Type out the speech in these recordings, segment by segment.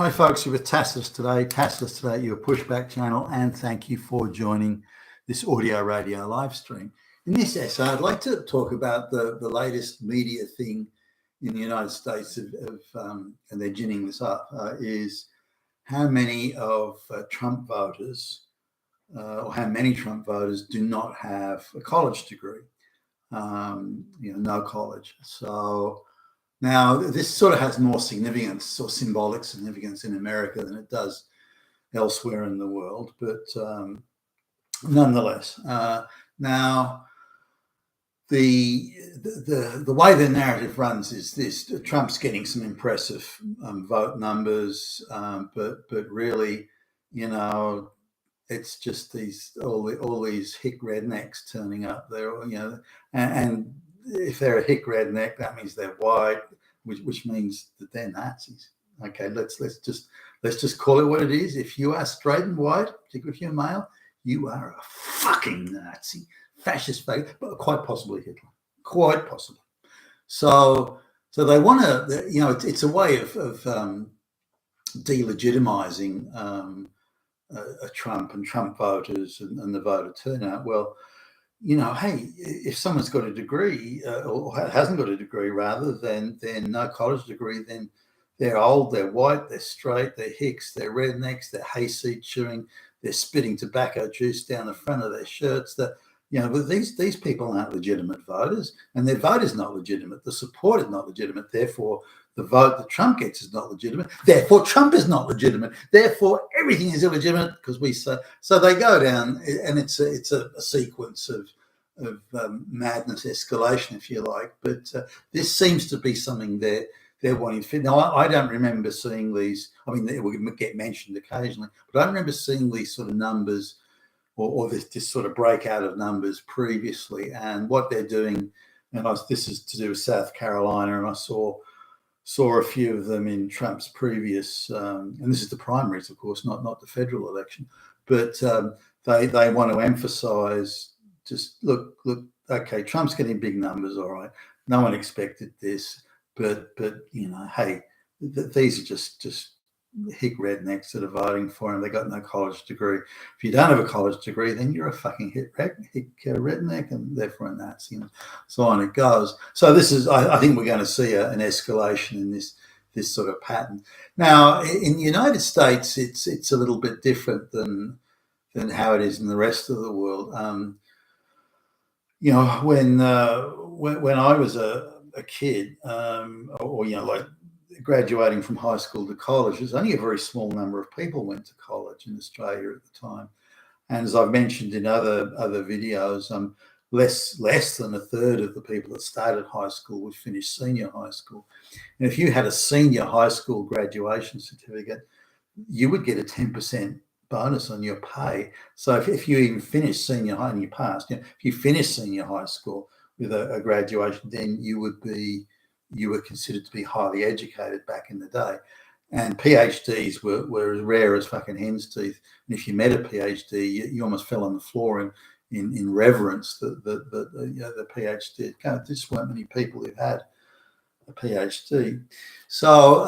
Hi folks, you're with Tassless today, your pushback channel, and thank you for joining this audio radio live stream. In this essay, I'd like to talk about the latest media thing in the United States and they're ginning this up, is how many of Trump voters, or how many Trump voters do not have a college degree, no college. So now, this sort of has more significance or symbolic significance in America than it does elsewhere in the world, but nonetheless, now the way the narrative runs is this: Trump's getting some impressive vote numbers, but really, it's just all these hick rednecks turning up there, and if they're a hick redneck, that means they're white, which means that they're Nazis. Okay, let's just call it what it is. If you are straight and white, particularly if you're male, you are a fucking Nazi, fascist, but quite possibly Hitler, quite possibly. So they want to, it's a way of delegitimizing a Trump and Trump voters and the voter turnout. Well, hey, if someone's got a degree or hasn't got a degree, rather than no college degree, then they're old, they're white, they're straight, they're hicks, they're rednecks, they're hayseed chewing, they're spitting tobacco juice down the front of their shirts. But these people aren't legitimate voters, and their vote is not legitimate. The support is not legitimate. Therefore, the vote that Trump gets is not legitimate. Therefore, Trump is not legitimate. Therefore, everything is illegitimate because we say so. They go down, and it's a sequence of madness escalation, if you like. But this seems to be something they're wanting to fit. Now, I don't remember seeing these. I mean, they will get mentioned occasionally, but I don't remember seeing these sort of numbers or this sort of breakout of numbers previously. And what they're doing, this is to do with South Carolina, and I saw a few of them in Trump's previous, and this is the primaries, of course, not the federal election, but they want to emphasize just look, okay, Trump's getting big numbers, all right. No one expected this, but hey, these are just hick rednecks that are voting for him. They got no college degree. If you don't have a college degree, then you're a fucking hick redneck, and therefore a Nazi, and so on it goes. So this is, I think we're going to see an escalation in this sort of pattern. Now, in the United States, it's a little bit different than how it is in the rest of the world. When I was a kid, like graduating from high school to college, there's only a very small number of people went to college in Australia at the time. And as I've mentioned in other videos, less than a third of the people that started high school would finish senior high school. And if you had a senior high school graduation certificate, you would get a 10% bonus on your pay. So if you even finished senior high and you passed, if you finished senior high school with a graduation, then you were considered to be highly educated back in the day. And PhDs were as rare as fucking hen's teeth. And if you met a PhD, you almost fell on the floor in reverence that the PhD. There just weren't many people who had a PhD. So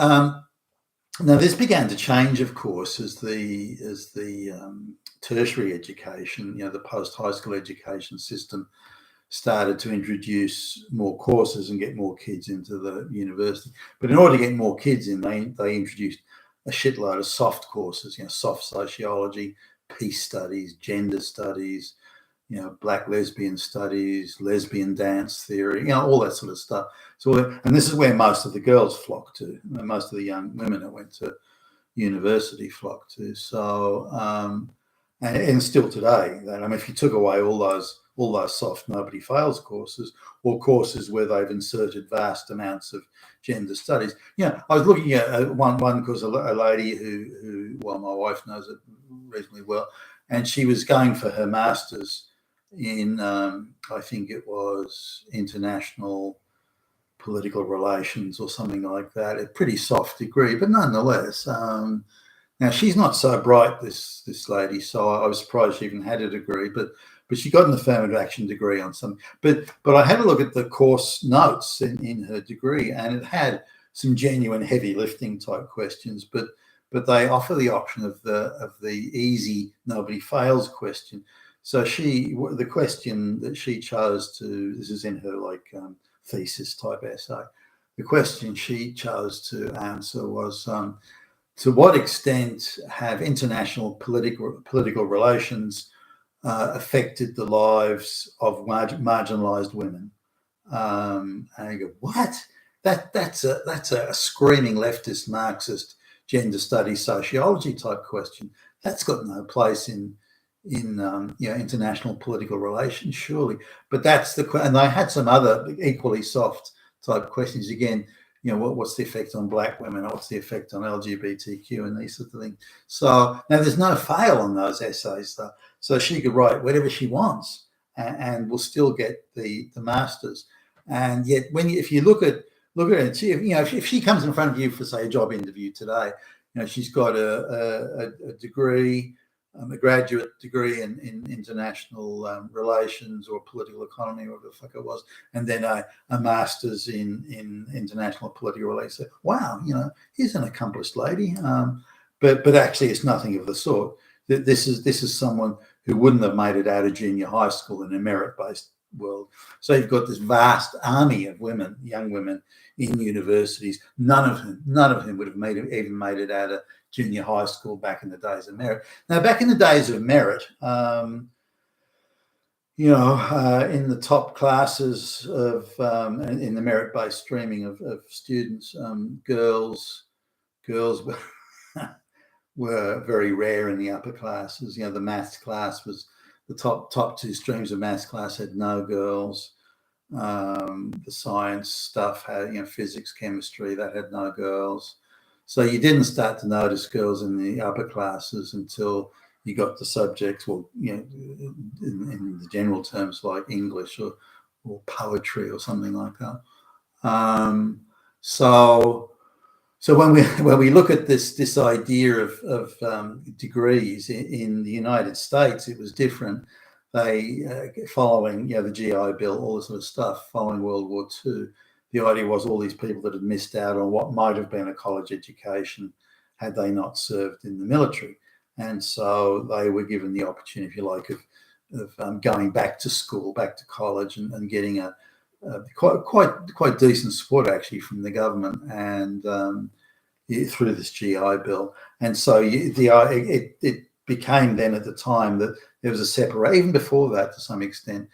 now this began to change, of course, as the tertiary education, the post-high school education system started to introduce more courses and get more kids into the university. But in order to get more kids in, they introduced a shitload of soft courses, soft sociology, peace studies, gender studies, black lesbian studies, lesbian dance theory, all that sort of stuff. So, and this is where most of the girls flocked to, most of the young women that went to university flocked to. So, and still today, if you took away all those soft nobody fails courses, or courses where they've inserted vast amounts of gender studies. I was looking at one because a lady who my wife knows it reasonably well, and she was going for her master's in, I think it was international political relations or something like that, a pretty soft degree, but nonetheless, now she's not so bright, this lady, so I was surprised she even had a degree, but she got an affirmative action degree on some. But I had a look at the course notes in her degree, and it had some genuine heavy lifting type questions, but but they offer the option of the easy nobody fails question. So the question that she chose to, this is in her thesis type essay, the question she chose to answer was, to what extent have international political relations affected the lives of marginalized women? And you go, what? That's a screaming leftist Marxist gender studies sociology type question. That's got no place in international political relations, surely. But that's and I had some other equally soft type questions again. What's the effect on black women? What's the effect on LGBTQ and these sorts of things? So now there's no fail on those essays, though. So she could write whatever she wants and will still get the masters. And yet, if you look at it, if she comes in front of you for, say, a job interview today, she's got a degree, a graduate degree in international relations or political economy, or whatever the fuck it was, and then a master's in international political relations. So, wow, here's an accomplished lady. But actually, it's nothing of the sort. This is someone who wouldn't have made it out of junior high school in a merit-based world. So you've got this vast army of women, young women in universities. None of whom would have even made it out of junior high school back in the days of merit. Now, back in the days of merit, in the top classes of in the merit-based streaming of students, girls were very rare in the upper classes. The maths class was the top two streams of maths class had no girls. The science stuff had, physics, chemistry, that had no girls. So you didn't start to notice girls in the upper classes until you got the subjects, in the general terms like English or poetry or something like that. So when we look at this idea of degrees in the United States, it was different. They following the GI Bill, all this sort of stuff, following World War II. The idea was all these people that had missed out on what might have been a college education had they not served in the military, and so they were given the opportunity, if you like, of going back to school, back to college, and getting a quite decent support actually from the government and through this GI Bill. And so it became then at the time that there was a separation, even before that to some extent,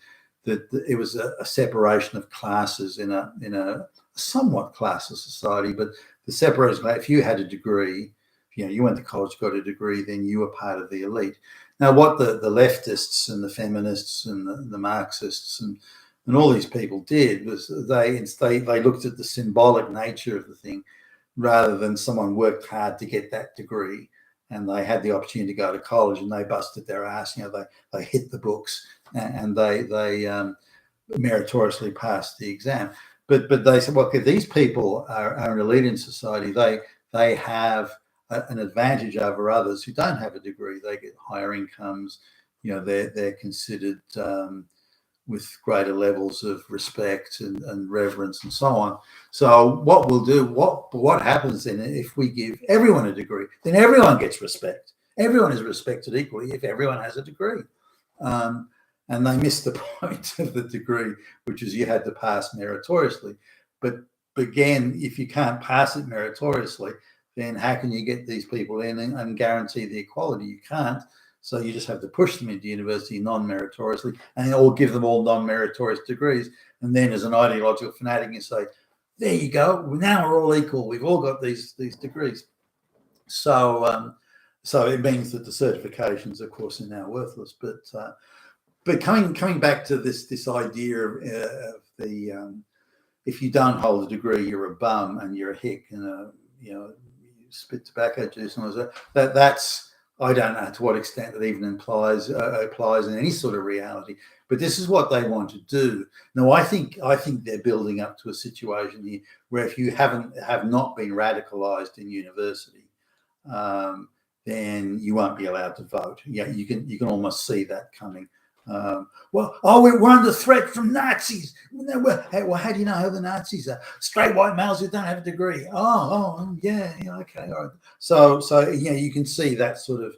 that it was a separation of classes in a somewhat classless society. But the separation, if you had a degree, you went to college, got a degree, then you were part of the elite. Now, what the leftists and the feminists and the Marxists and all these people did was they looked at the symbolic nature of the thing, rather than someone worked hard to get that degree and they had the opportunity to go to college and they busted their ass. They hit the books and they meritoriously passed the exam. But they said, well, okay, these people are an elite in society. They have an advantage over others who don't have a degree. They get higher incomes. They're considered with greater levels of respect and reverence and so on. So what we'll do, what happens then if we give everyone a degree? Then everyone gets respect. Everyone is respected equally if everyone has a degree. And they missed the point of the degree, which is you had to pass meritoriously. But again, if you can't pass it meritoriously, then how can you get these people in and guarantee the equality? You can't. So you just have to push them into university non-meritoriously or give them all non-meritorious degrees. And then as an ideological fanatic, you say, there you go. Now we're all equal. We've all got these degrees. So it means that the certifications, of course, are now worthless. But coming back to this idea of the if you don't hold a degree, you're a bum and you're a hick and you spit tobacco juice and all that. That's I don't know to what extent that even applies in any sort of reality. But this is what they want to do. Now, I think they're building up to a situation here where if you have not been radicalized in university, then you won't be allowed to vote. Yeah, you can almost see that coming. We're under threat from Nazis. Well, how do you know who the Nazis are? Straight white males who don't have a degree. Yeah, okay, all right. So you can see that sort of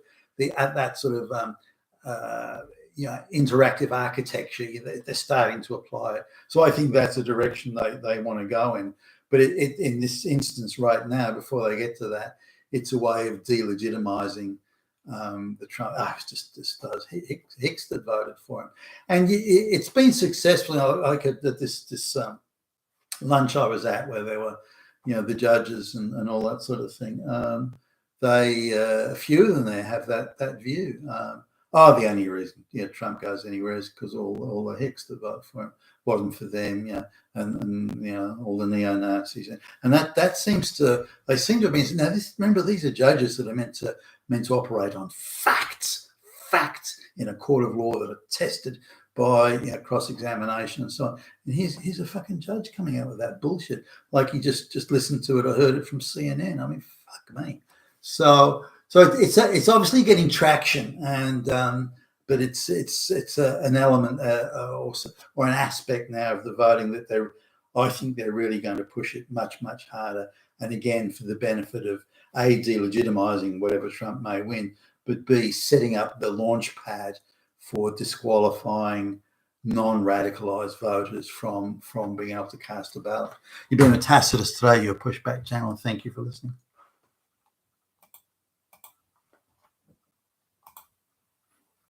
interactive architecture. They're starting to apply it. So I think that's a direction they want to go in. But in this instance right now, before they get to that, it's a way of delegitimizing the Trump. It's just those hicks that voted for him, and it's been successful. Like at this lunch I was at, where there were, the judges and all that sort of thing. A few of them there have that view. The only reason Trump goes anywhere is because all the hicks that vote for him wasn't for them, and all the neo-Nazis, and that seems to have been. Now, remember, these are judges that are meant to operate on facts in a court of law that are tested by cross-examination and so on. And here's a fucking judge coming out with that bullshit, like he just listened to it or heard it from CNN. I mean, fuck me. So it's obviously getting traction, and but it's an element or an aspect now of the voting that I think they're really going to push it much harder, and again for the benefit of A, delegitimizing whatever Trump may win, but B, setting up the launch pad for disqualifying non-radicalized voters from being able to cast a ballot. You've been with Tacitus today, your Pushback channel, and thank you for listening.